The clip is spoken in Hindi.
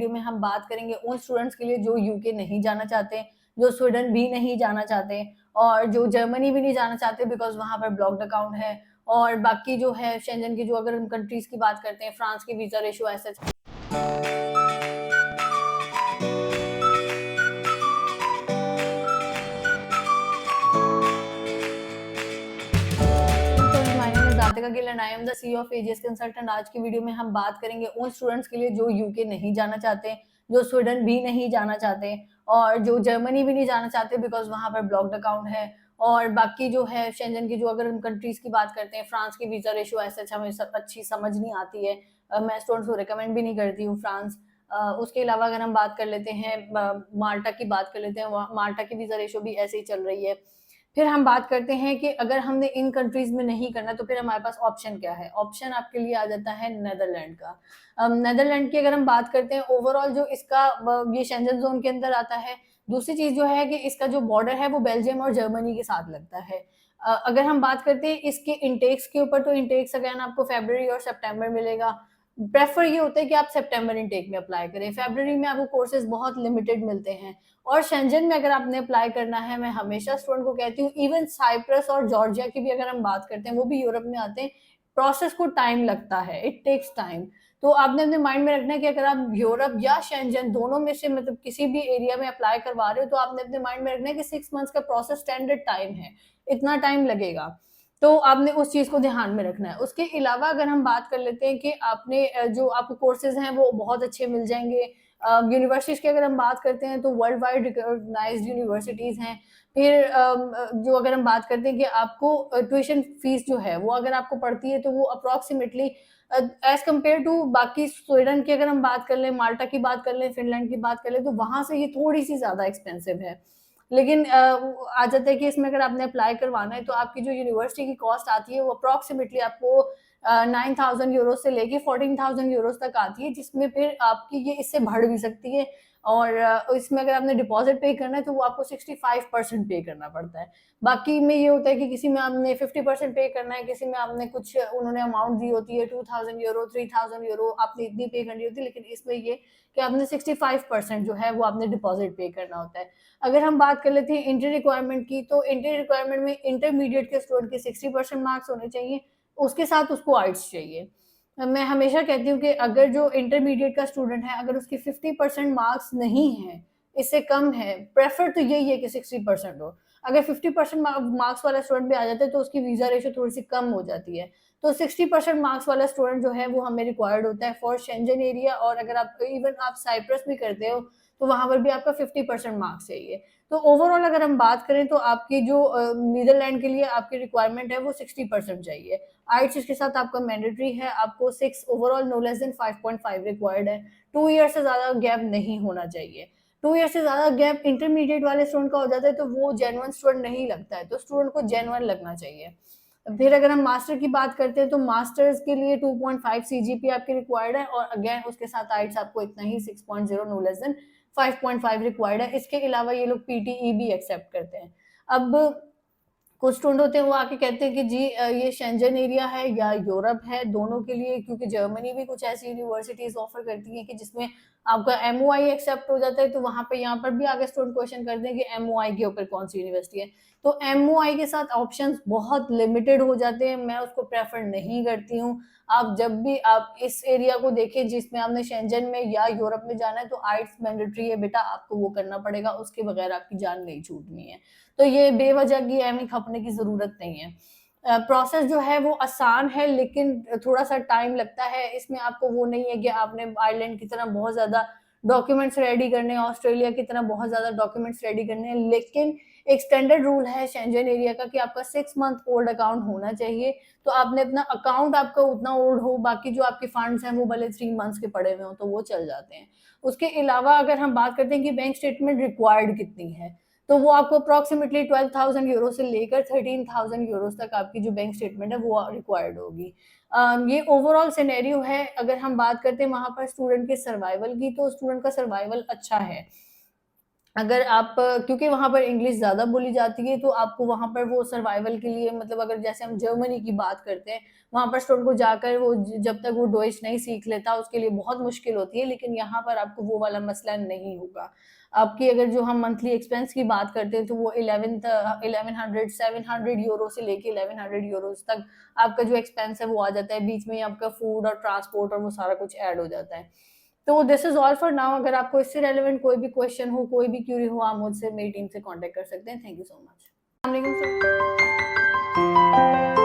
वीडियो में हम बात करेंगे उन स्टूडेंट्स के लिए जो यूके नहीं जाना चाहते, जो स्वीडन भी नहीं जाना चाहते और जो जर्मनी भी नहीं जाना चाहते बिकॉज़ वहाँ पर ब्लॉक्ड अकाउंट है। और बाकी जो है शेंजन की जो अगर हम कंट्रीज़ की बात करते हैं, फ्रांस की visa ratio as such my name is Radhika Gill and I am the CEO of AGS consultant. आज की वीडियो में हम बात करेंगे उन स्टूडेंट्स के लिए जो यूके नहीं जाना चाहते, जो स्वीडन भी नहीं जाना चाहते और जो जर्मनी भी नहीं जाना चाहते बिकॉज़ वहाँ पर ब्लॉक्ड अकाउंट है। और बाकी जो है शेंजन की जो अगर हम कंट्रीज़ की बात करते हैं, फ्रांस की वीज़ा रेशियो एज़ सच हमें अच्छी समझ नहीं आती है। मैं स्टूडेंट्स को रिकमेंड भी नहीं करती हूँ फ्रांस। उसके अलावा अगर हम बात कर लेते हैं माल्टा की बात कर लेते हैं, वहाँ माल्टा की वीज़ा रेशियो भी ऐसे ही चल रही है। फिर हम बात करते हैं कि अगर हमने इन कंट्रीज़ में नहीं करना तो फिर हमारे पास ऑप्शन क्या है? ऑप्शन आपके लिए आ जाता है नीदरलैंड का। नीदरलैंड की अगर हम बात करते हैं ओवरऑल जो इसका ये शेंजन ज़ोन के अंदर आता है। दूसरी चीज़ जो है कि इसका जो बॉर्डर है वो बेल्जियम और जर्मनी के साथ लगता है। अगर हम बात करते हैं इसके इंटेक्स के ऊपर तो इंटेक्स अगेन आपको फ़रवरी और सितंबर मिलेगा। प्रेफर ये होता है कि आप सितंबर इनटेक में अप्लाई करें। फ़रवरी में आपको कोर्सेज़ बहुत लिमिटेड मिलते हैं। और शेंजन में अगर आपने अप्लाई करना है, मैं हमेशा स्टूडेंट को कहती हूँ इवन साइप्रस और जॉर्जिया की भी अगर हम बात करते हैं, वो भी यूरोप में आते हैं। प्रोसेस को टाइम लगता है, इट टेक्स टाइम। तो आपने अपने माइंड में रखना है कि अगर आप यूरोप या शेंजन दोनों में से मतलब किसी भी एरिया में अप्लाई करवा रहे हो, तो आपने अपने माइंड में रखना है कि 6 मंथ्स का प्रोसेस स्टैंडर्ड टाइम है, इतना टाइम लगेगा। तो आपने उस चीज़ को ध्यान में रखना है। उसके अलावा अगर हम बात कर लेते हैं कि आपने जो आपको कोर्सेज़ हैं, वो बहुत अच्छे मिल जाएँगे। यूनिवर्सिटीज़ की अगर हम बात करते हैं तो वर्ल्ड वाइड रिकॉग्नाइज्ड यूनिवर्सिटीज़ हैं। फिर जो अगर हम बात करते हैं कि आपको ट्यूशन फीस जो है वो अगर आपको पड़ती है तो वो अप्रॉक्सिमेटली एज़ कम्पेयर टू बाकी स्वीडन की अगर हम बात कर लें, माल्टा की बात कर लें, फिनलैंड की बात कर लें, तो वहाँ से ये थोड़ी-सी ज़्यादा एक्सपेंसिव है। लेकिन वो आ जाता है कि इसमें अगर आपने अप्लाई करवाना है तो आपकी जो यूनिवर्सिटी की कॉस्ट आती है वो अप्रॉक्सिमेटली आपको 9,000 यूरो से लेके 14,000 यूरोज़ तक आती है, जिसमें फिर आपकी ये इससे बढ़ भी सकती है। और इसमें अगर आपने डिपॉज़िट पे करना है तो वो आपको 65% पे करना पड़ता है। बाकी में ये होता है कि किसी में आपने 50% पे करना है, किसी में आपने कुछ उन्होंने अमाउंट दी होती है 2,000 यूरो, 3,000 यूरो आपने इतनी पे करनी होती है, लेकिन इसमें ये कि आपने 65% जो है वो आपने डिपॉज़िट पे करना होता है। अगर हम बात कर लेते हैं एंट्री रिक्वायरमेंट की, तो एंट्री रिक्वायरमेंट में इंटरमीडिएट के स्टूडेंट के 60% मार्क्स होने चाहिए, उसके साथ उसको आइट्स चाहिए। मैं हमेशा कहती हूँ कि अगर जो इंटरमीडिएट का स्टूडेंट है, अगर उसके 50% मार्क्स नहीं हैं, इससे कम है, प्रेफर तो यही है कि 60% हो। अगर 50% मार्क्स वाला स्टूडेंट भी आ जाता है, तो उसकी वीज़ा रेशियो थोड़ी-सी कम हो जाती है। तो 60% मार्क्स वाला स्टूडेंट जो है, वो हमें रिक्वायर्ड होता है फॉर शेंजन एरिया। और अगर आप इवन आप साइप्रस भी करते हो, तो वहाँ पर भी आपका 50% मार्क्स चाहिए। तो ओवरऑल अगर हम बात करें तो आपकी जो नीदरलैंड के लिए आपकी रिक्वायरमेंट है वो 60% चाहिए। आइट्स इसके साथ आपका मैंडेटरी है, आपको 6 overall no less than 5.5 required है। 2 ईयर से ज़्यादा गैप नहीं होना चाहिए। 2 ईयर से ज़्यादा गैप इंटरमीडिएट वाले स्टूडेंट का हो जाता है तो वो जेन्युइन स्टूडेंट नहीं लगता है, तो स्टूडेंट को जेन्युइन लगना चाहिए। फिर अगर हम मास्टर की बात करते हैं तो मास्टर्स के लिए 2.5 सीजीपीए आपकी रिक्वायर्ड है और अगेन उसके साथ आइट्स आपको इतना ही 6.0 नो लेस देन 5.5 रिक्वायर्ड है। इसके अलावा ये लोग पीटीई भी एक्सेप्ट करते हैं। अब कुछ स्टूडेंट होते हैं वो आके कहते हैं कि जी ये शेंजन एरिया है या यूरोप है, दोनों के लिए, क्योंकि जर्मनी भी कुछ ऐसी यूनिवर्सिटीज़ ऑफ़र करती हैं कि जिसमें आपका एमओआई एक्सेप्ट हो जाता है, तो वहाँ पे यहाँ पर भी आगे स्टूडेंट क्वेश्चन करते हैं कि एमओआई के ऊपर कौन-सी यूनिवर्सिटी है। तो एमओआई के साथ ऑप्शंस बहुत लिमिटेड हो जाते हैं, मैं उसको प्रेफ़र नहीं करती हूँ। आप जब भी आप इस एरिया को देखें जिसमें आपने शेंजन में या यूरोप में जाना है, तो आइट्स मैंडेटरी है बेटा, आपको वो करना पड़ेगा, उसके बगैर आपकी जान नहीं छूटनी है। तो ये बेवजह की अहमी खपने की ज़रूरत नहीं है। प्रोसेस जो है वो आसान है, लेकिन थोड़ा-सा टाइम लगता है। इसमें आपको वो नहीं है कि आपने आयरलैंड की तरह बहुत ज़्यादा डॉक्यूमेंट्स रेडी करने हैं, ऑस्ट्रेलिया की तरह बहुत ज़्यादा डॉक्यूमेंट्स रेडी करने हैं, लेकिन एक स्टैंडर्ड रूल है शेंजन एरिया का कि आपका 6 मंथ ओल्ड अकाउंट होना चाहिए। तो आपने अपना अकाउंट आपका उतना ओल्ड हो, बाकी जो आपके फंड्स हैं वो भले 3 मंथ्स के पड़े हुए हों, तो वो चल जाते हैं। उसके अलावा अगर हम बात करते हैं कि बैंक स्टेटमेंट रिक्वायर्ड कितनी है, तो वो आपको अप्रॉक्सिमेटली 12,000 यूरो से लेकर 13,000 यूरोज़ तक आपकी जो बैंक स्टेटमेंट है वो रिक्वायर्ड होगी। ये ओवरऑल सिनेरियो है। अगर हम बात करते हैं वहाँ पर स्टूडेंट के सर्वाइवल की, तो स्टूडेंट का सर्वाइवल अच्छा है। अगर आप क्योंकि वहाँ पर इंग्लिश ज़्यादा बोली जाती है, तो आपको वहाँ पर वो सर्वाइवल के लिए मतलब अगर जैसे हम जर्मनी की बात करते हैं, वहाँ पर स्टूडेंट को जाकर वो जब तक वो डोइच नहीं सीख लेता, उसके लिए बहुत मुश्किल होती है, लेकिन यहाँ पर आपको वो वाला मसला नहीं होगा। आपकी अगर जो हम मंथली एक्सपेंस की बात करते हैं, तो वो 1100 700 यूरो से लेके 1100 यूरोज़ तक आपका जो एक्सपेंस है वो आ जाता है। बीच में आपका फूड और ट्रांसपोर्ट और वो सारा कुछ ऐड हो जाता है। तो this is all for now. अगर आपको इससे रेलेवेंट कोई भी क्वेश्चन हो, कोई भी क्यूरी हो, आप मुझसे मेरी टीम से कॉन्टैक्ट कर सकते हैं। Thank you so much. अस्सलाम वालेकुम सर।